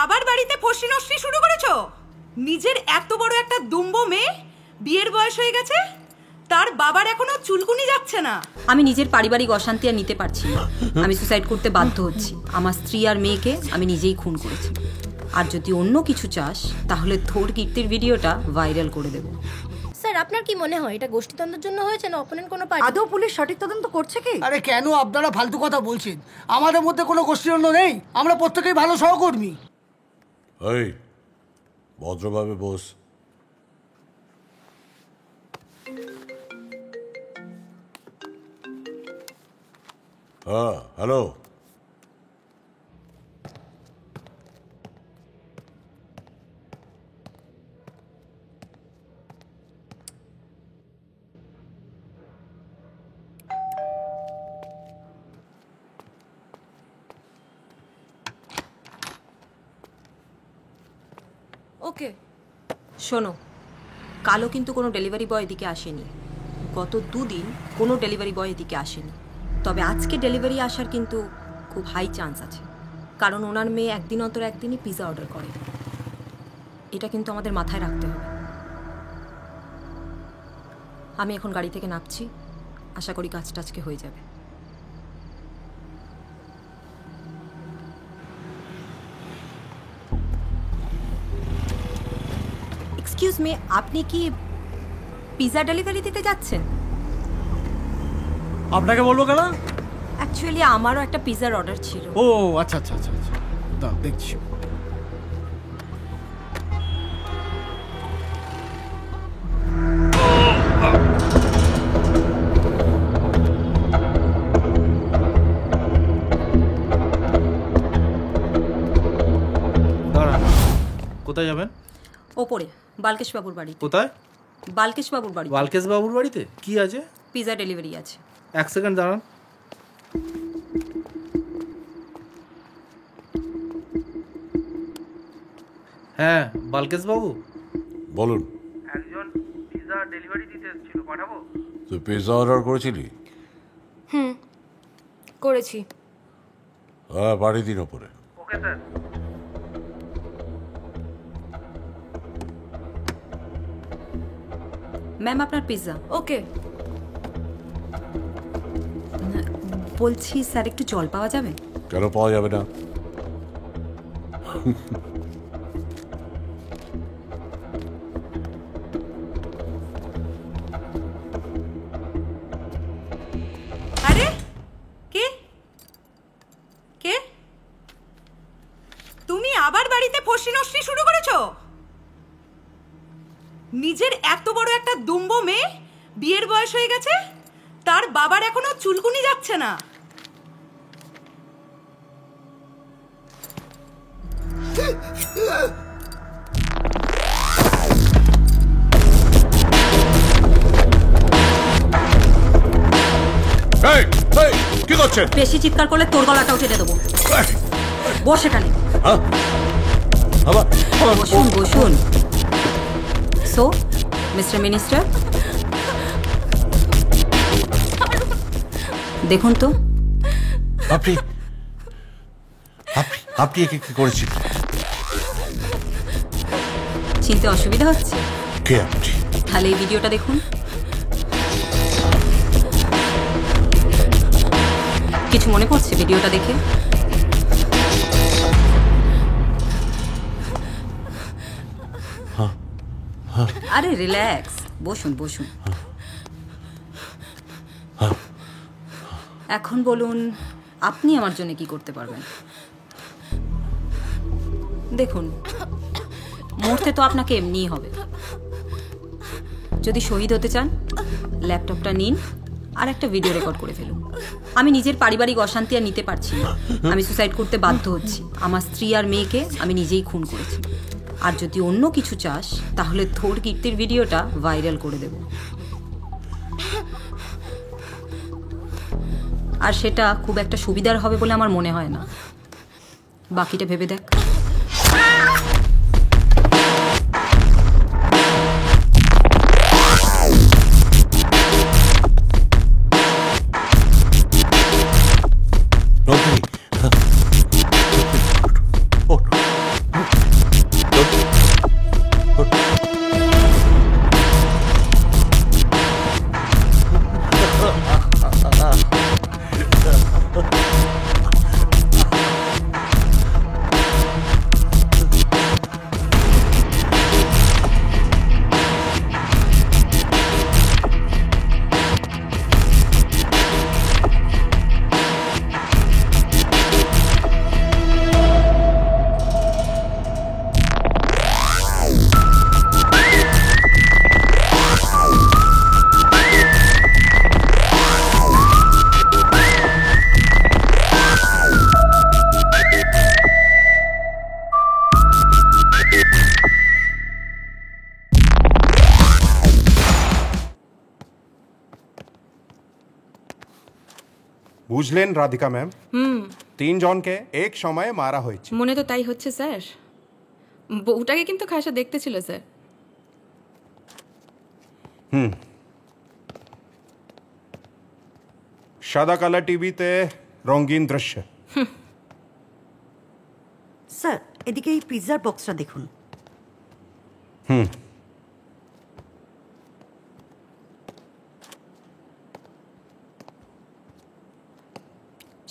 আবার বাড়িতে ফষ্টি নষ্টি শুরু করেছো? নিজের এত বড় একটা দুম্বো মেয়ে, বিয়ের বয়স হয়ে গেছে, তার বাবার এখনো চুলকুনি যাচ্ছে না। আমি নিজের পারিবারিক অশান্তি আর নিতে পারছি না। আমি সুসাইড করতে বাধ্য হচ্ছি। আমার স্ত্রী আর মেয়েকে আমি নিজেই খুন করেছি। আর যদি অন্য কিছু চাস তাহলে তোর কীর্তির ভিডিওটা ভাইরাল করে দেব। স্যার, আপনার কি মনে হয় এটা গোষ্ঠীতন্ত্রের জন্য হয়েছে না অপোনেন্ট কোনো পার্টি? আদৌ পুলিশ সঠিক তদন্ত করছে কি? আরে কেন আপনারা ফালতু কথা বলছেন? আমাদের মধ্যে কোনো গোষ্ঠীদ্বন্দ্ব নেই, আমরা প্রত্যেকেই ভালো সহকর্মী। এই ভদ্রভাবে বস। হ্যাঁ, হ্যালো। ওকে, শোনো, কালও কিন্তু কোনো ডেলিভারি বয় এদিকে আসেনি। গত 2 দিন কোনো ডেলিভারি বয় এদিকে আসেনি। তবে আজকে ডেলিভারি আসার কিন্তু খুব হাই চান্স আছে, কারণ ওনার মেয়ে একদিন অন্তর একদিনই পিৎজা অর্ডার করে। এটা কিন্তু আমাদের মাথায় রাখতে হবে। আমি এখন গাড়ি থেকে নামছি, আশা করি কাজটা আজকে হয়ে যাবে। এক্সকিউজ মি, আপনি কি পিৎজা ডেলিভারি দিতে যাচ্ছেন? আপনাকে বলবো কেন? অ্যাকচুয়ালি আমারও একটা পিৎজার অর্ডার ছিল। ও আচ্ছা আচ্ছা আচ্ছা আচ্ছা, দাও দেখছি। দাঁড়ান, কোথায় যাবেন? ওপরে বালকেশ বাবুর বাড়ি। কোথায়? বালকেশ বাবুর বাড়ি। বালকেশ বাবুর বাড়িতে কি আছে? পিৎজা ডেলিভারি আছে। 1 সেকেন্ড দাঁড়ান। হ্যাঁ, বালকেশ বাবু বলুন। একজন পিৎজা ডেলিভারি দিতে এসেছিল, পাঠাবো? তুই পিৎজা অর্ডার করেছিলি? করেছি। হ্যাঁ, পাঠিয়ে দিন ওপরে। Okay sir. ম্যাম, আপনার পিৎজা। ওকে। বলছি স্যার, একটু জল পাওয়া যাবে? কেন পাওয়া যাবে না? আরে কে কে? তুমি আবার বাড়িতে ফষ্টি নষ্টি শুরু করেছো? নিজের এত বড় একটা দুম্বো মেয়ে, বিয়ের বয়স হয়ে গেছে, তার বাবার এখনো চুলকুনি যাচ্ছে না। এই, এই, কি করছেন? বেশি চিৎকার করলে তোর গলাটাও কেটে দেবো। বস এখানে। বসুন বসুন। সো মিস্টার মিনিস্টার, দেখুন তো আপনি আপনি আপনি একে কি করেছেন? চিনতে অসুবিধা হচ্ছে? কে আপনি? তাহলে এই ভিডিওটা দেখুন। কিছু মনে পড়ছে ভিডিওটা দেখে? আরে রিল্যাক্স, বসুন বসুন। এখন বলুন, আপনি আমার জন্য কি করতে পারবেন? দেখুন, মরতে তো আপনাকে এমনিই হবে। যদি শহীদ হতে চান, ল্যাপটপটা নিন আর একটা ভিডিও রেকর্ড করে ফেলুন। আমি নিজের পারিবারিক অশান্তি আর নিতে পারছি না। আমি সুসাইড করতে বাধ্য হচ্ছি। আমার স্ত্রী আর মেয়েকে আমি নিজেই খুন করেছি। আর যদি অন্য কিছু চাস তাহলে তোর কীর্তির ভিডিওটা ভাইরাল করে দেব। আর সেটা খুব একটা সুবিধার হবে বলে আমার মনে হয় না। বাকিটা ভেবে দেখ। বুঝলেন রাধিকা ম্যাম, 3 জনকে এক সময়ে মারা হয়েছে। মনে তো তাই হচ্ছে স্যার। বউটাকে কিন্তু খাসা দেখতে ছিল স্যার। সাদা কালার টিভিতে রঙিন দৃশ্য। স্যার এদিকে এই পিৎজার বক্সটা দেখুন।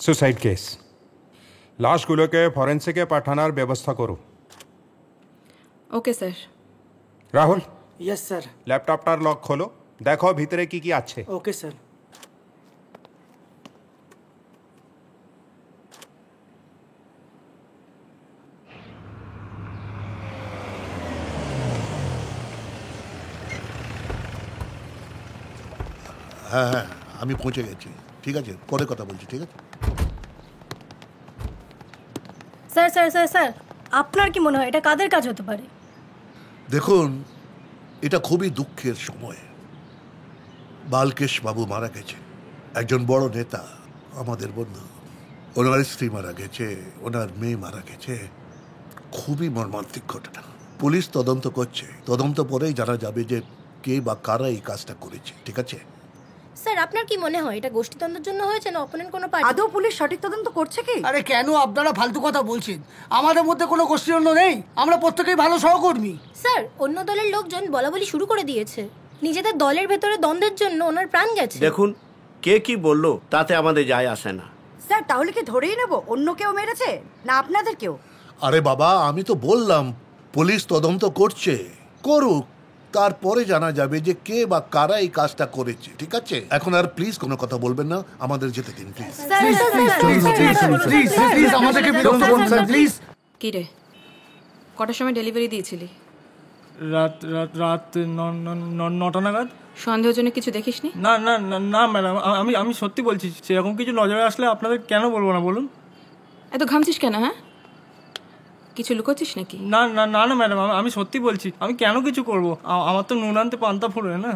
Suicide case. লাশগুলোকে ফরেন্সিকে পাঠানোর ব্যবস্থা করো। Okay sir. Rahul, yes sir. ল্যাপটপটার লক খোলো, দেখো ভিতরে কি কি আছে। Okay sir. হ্যাঁ হ্যাঁ, আমি পৌঁছে গেছি। ঠিক আছে, পরে কথা বলছি। ঠিক আছে। স্যার স্যার স্যার স্যার আপনার কি মনে হয় এটা কাদের কাজ হতে পারে? দেখুন, এটা খুবই দুঃখের সময়। বালকেশ বাবু মারা গেছে, একজন বড় নেতা, আমাদের বন্ধু। ওনার স্ত্রী মারা গেছে, ওনার মেয়ে মারা গেছে। খুবই মর্মান্তিক ঘটনা। পুলিশ তদন্ত করছে, তদন্ত পরেই জানা যাবে যে কে বা কারা এই কাজটা করেছে। ঠিক আছে। স্যার আপনার কি মনে হয় এটা গোষ্ঠীদ্বন্দ্বের জন্য হয়েছে না অপোনেন্ট কোনো পার্টি? আদৌ পুলিশ সঠিক তদন্ত করছে কি? আরে কেন আপনারা ফালতু কথা বলছেন? আমাদের মধ্যে কোনো গোষ্ঠীদ্বন্দ্ব নেই, আমরা প্রত্যেকেই ভালো সহকর্মী। স্যার অন্য দলের লোকজন বলাবলি শুরু করে দিয়েছে। নিজেদের দলের ভেতরে দ্বন্দ্বের জন্য ওনার প্রাণ গেছে। দেখুন, কে কি বললো তাতে আমাদের যায় আসে না। স্যার তাহলে কি ধরেই নেব অন্য কেউ মেরেছে না আপনাদের কেউ? আরে বাবা, আমি তো বললাম পুলিশ তদন্ত করছে, করুক, তারপরে জানা যাবে যে কে বা কারা এই কাজটা করেছে। ঠিক আছে, এখন আর প্লিজ কোনো কথা বলবেন না, আমাদের যেতে দিন প্লিজ। প্লিজ আমাদেরকে বিরক্ত করুন স্যার, প্লিজ। কি রে, কটার সময় ডেলিভারি দিয়েছিলি? রাত 9টা নাগাদ। সন্দেহজনক কিছু দেখিসনি? না না না ম্যাডাম, আমি সত্যি বলছি, সেরকম কিছু নজরে আসলে আপনাদের কেন বলবো না বলুন? এত ঘামছিস কেন? হ্যাঁ, কিছু লুকোচ্ছিস নাকি? না না না না ম্যাডাম, আমি সত্যি বলছি, আমি কেন কিছু করব? আমার তো নুন আনতে পান্তা ফুরে না।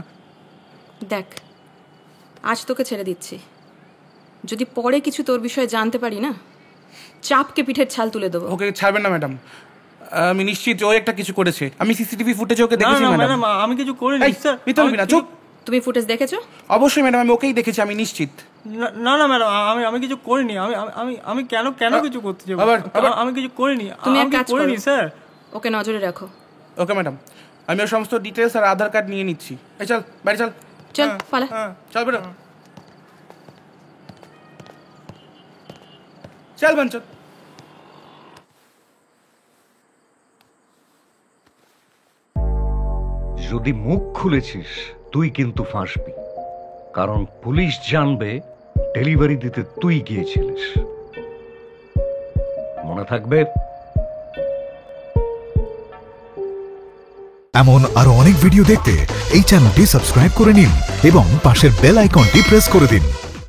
দেখ, আজ তোকে ছেড়ে দিচ্ছি। যদি পরে কিছু তোর বিষয়ে জানতে পারি না, চাপকে পিঠের ছাল তুলে দেবো। ওকে ছাড়বেন না ম্যাডাম, আমি নিশ্চিত ও একটা কিছু করেছে। আমি সিসিটিভি ফুটেজ ওকে দেখেছি ম্যাডাম। আমি কিছু করিনি স্যার। মিথ্যা না, চুপ। তুমি ফুটেজ দেখেছো? অবশ্যই ম্যাডাম, আমি ওকেই দেখেছি, আমি নিশ্চিত। না না ম্যাডাম, আমি কিছু করিনি। আমি কেন কিছু করতে যাবো? আমি কিছু করিনি। তুমি এক কাজ করো স্যার, ওকে নজরে রাখো। ওকে ম্যাডাম, আমি ওর সমস্ত ডিটেলস আর আধার কার্ড নিয়ে নিচ্ছি। এই চল, বাইরে চল। চল পালা। চল বেরো, চল বান চল। যদি মুখ খুলেছিস তুই কিন্তু ফাঁসবি, কারণ পুলিশ জানবে ডেলিভারি দিতে তুই গিয়েছিলিস। মনে থাকবে। এমন আরো অনেক ভিডিও দেখতে এই চ্যানেলটি সাবস্ক্রাইব করে নিন এবং পাশের বেল আইকনটি প্রেস করে দিন।